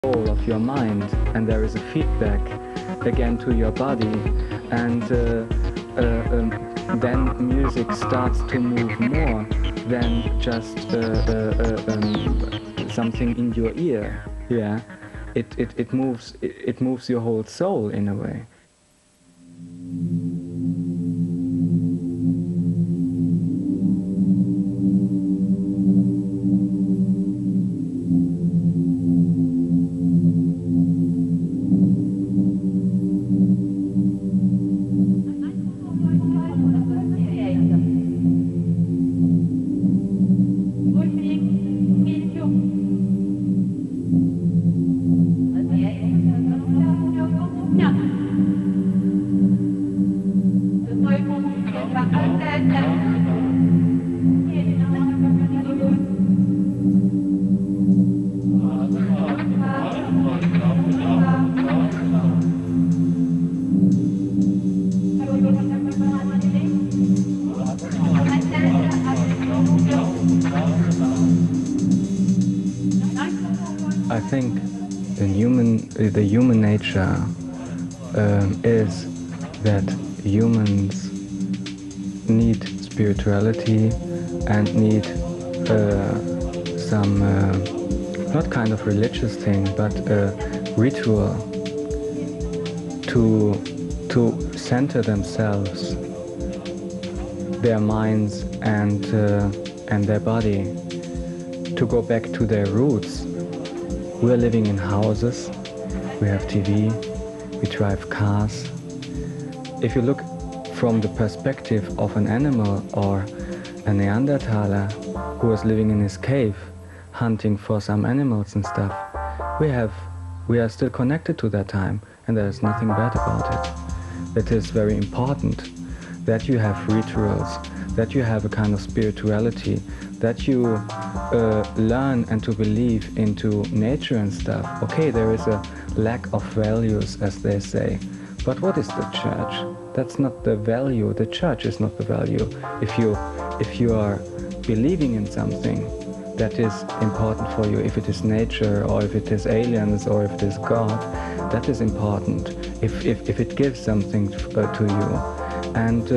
control of your mind, and there is a feedback again to your body, and then music starts to move more than just something in your ear. Yeah, it moves your whole soul in a way. I think the human nature is that humans need spirituality and need some not kind of religious thing, but a ritual to center themselves, their minds and their body, to go back to their roots. We're living in houses, we have TV, we drive cars. If you look from the perspective of an animal or a Neanderthaler who was living in his cave, hunting for some animals and stuff, we are still connected to that time, and there's nothing bad about it. It is very important that you have rituals, that you have a kind of spirituality, that you learn and to believe into nature and stuff. Okay, there is a lack of values, as they say, but what is the church? That's not the value. The church is not the value. If you are believing in something that is important for you, if it is nature or if it is aliens or if it is God, that is important. If it gives something to you, and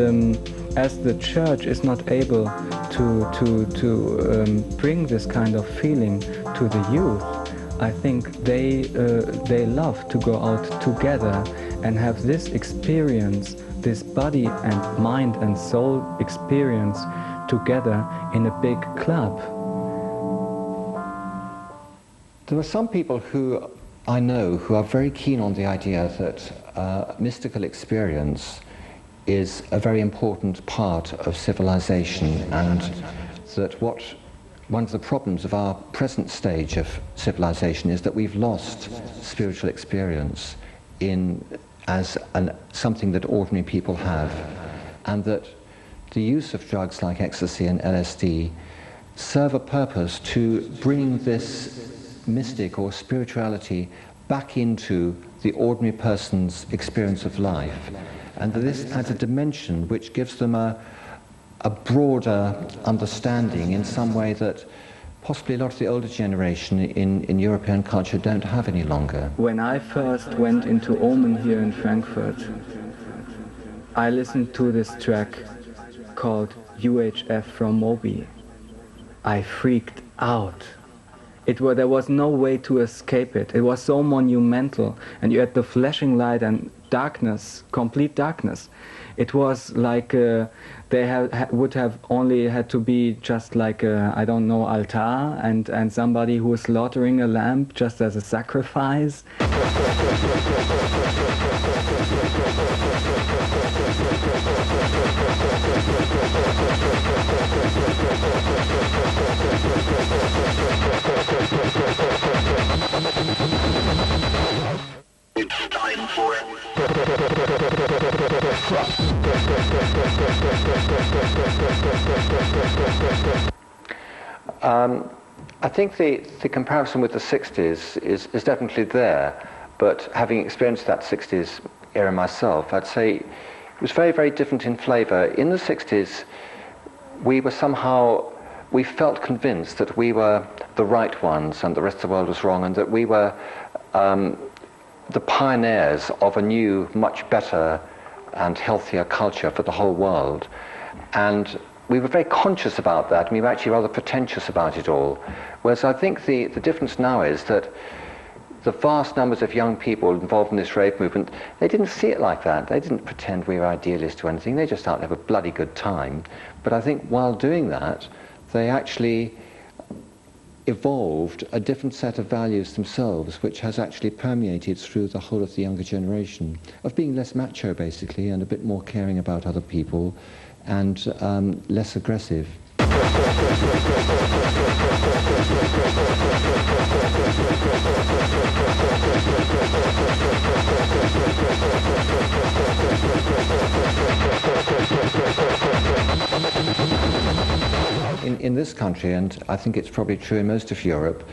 as the church is not able to bring this kind of feeling to the youth, I think they love to go out together and have this experience, this body and mind and soul experience together in a big club. There are some people who I know who are very keen on the idea that mystical experience is a very important part of civilization, and that one of the problems of our present stage of civilization is that we've lost spiritual experience as something that ordinary people have, and that the use of drugs like ecstasy and LSD serve a purpose to bring this mystic or spirituality back into the ordinary person's experience of life. And this adds a dimension which gives them a broader understanding in some way that possibly a lot of the older generation in European culture don't have any longer. When I first went into Omen here in Frankfurt, I listened to this track called UHF from Moby. I freaked out. There was no way to escape it. It was so monumental, and you had the flashing light and darkness, complete darkness. It was like they would have only had to be just like I don't know, altar and somebody who is slaughtering a lamb just as a sacrifice. It's time for it. I think the comparison with the 60s is definitely there, but having experienced that 60s era myself, I'd say it was very, very different in flavour. In the 60s, we felt convinced that we were the right ones and the rest of the world was wrong, and that we were the pioneers of a new, much better and healthier culture for the whole world. And we were very conscious about that, and we were actually rather pretentious about it all. Whereas I think the difference now is that the vast numbers of young people involved in this rave movement, they didn't see it like that. They didn't pretend we were idealists or anything. They just thought they'd have a bloody good time. But I think while doing that, they actually evolved a different set of values themselves, which has actually permeated through the whole of the younger generation, of being less macho, basically, and a bit more caring about other people, and less aggressive. In this country, and I think it's probably true in most of Europe,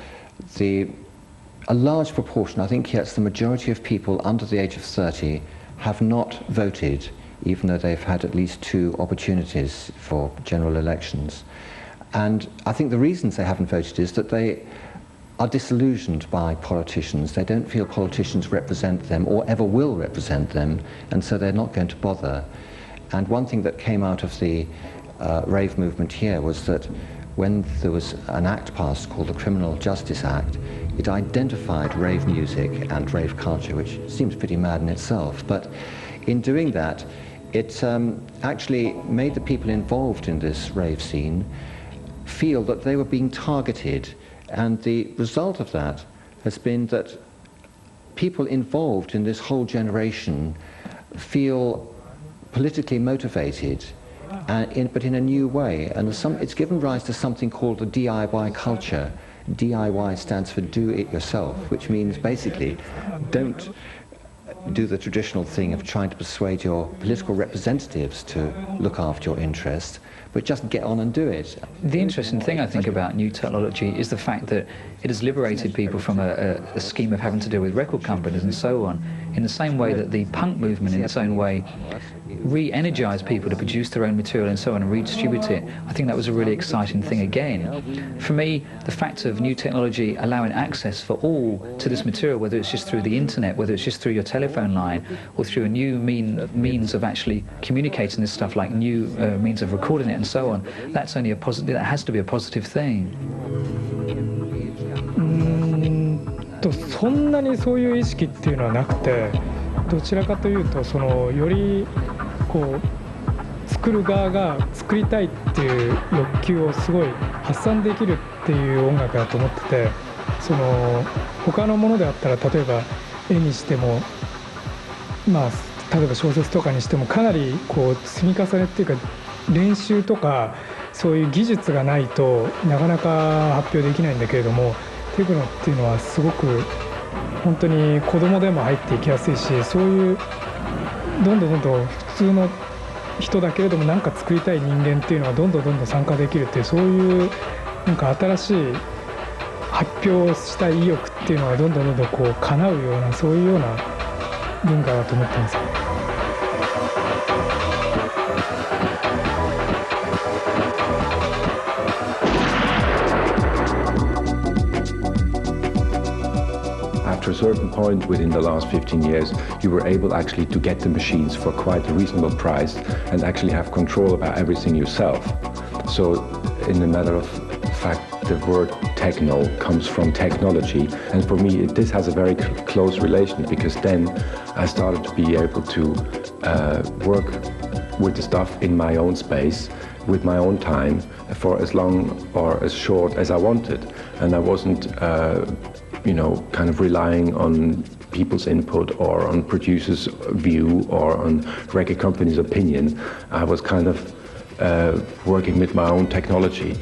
a large proportion, I think yes, the majority of people under the age of 30 have not voted, even though they've had at least 2 opportunities for general elections. And I think the reasons they haven't voted is that they are disillusioned by politicians. They don't feel politicians represent them or ever will represent them, and so they're not going to bother. And one thing that came out of the rave movement here was that when there was an act passed called the Criminal Justice Act, it identified rave music and rave culture, which seems pretty mad in itself. But in doing that, it actually made the people involved in this rave scene feel that they were being targeted. And the result of that has been that people involved in this whole generation feel politically motivated, but in a new way. And it's given rise to something called the DIY culture. DIY stands for do it yourself, which means basically don't do the traditional thing of trying to persuade your political representatives to look after your interests, but just get on and do it. The interesting thing I think about new technology is the fact that it has liberated people from a scheme of having to deal with record companies and so on, in the same way that the punk movement in its own way re-energized people to produce their own material and so on and redistribute it. I think that was a really exciting thing again. For me, the fact of new technology allowing access for all to this material, whether it's just through the internet, whether it's just through your telephone line, or through a new means of actually communicating this stuff, like new means of recording it and so on, that's only a positive, that has to be a positive thing. そんなにそういう意識っていうのはなくて、どちらかというとよりこう作る側が作りたいっていう欲求をすごい発散できるっていう音楽だと思ってて、他のものであったら例えば絵にしても、例えば小説とかにしてもかなりこう積み重ねっていうか練習とかそういう技術がないとなかなか発表できないんだけれども、テクノっていうのはすごく本当に子供でも入っていきやすいし、そういうどんどん普通の人だけれども何か作りたい人間っていうのはどんどん参加できるっていう、そういうなんか新しい発表したい意欲っていうのがどんどんこう叶うような、そういうような文化だと思ってます。After a certain point within the last 15 years, you were able actually to get the machines for quite a reasonable price and actually have control about everything yourself. So in a matter of fact, the word techno comes from technology, and for me this has a very close relation, because then I started to be able to work with the stuff in my own space, with my own time, for as long or as short as I wanted, and I wasn't kind of relying on people's input or on producers' view or on record companies' opinion. I was kind of working with my own technology.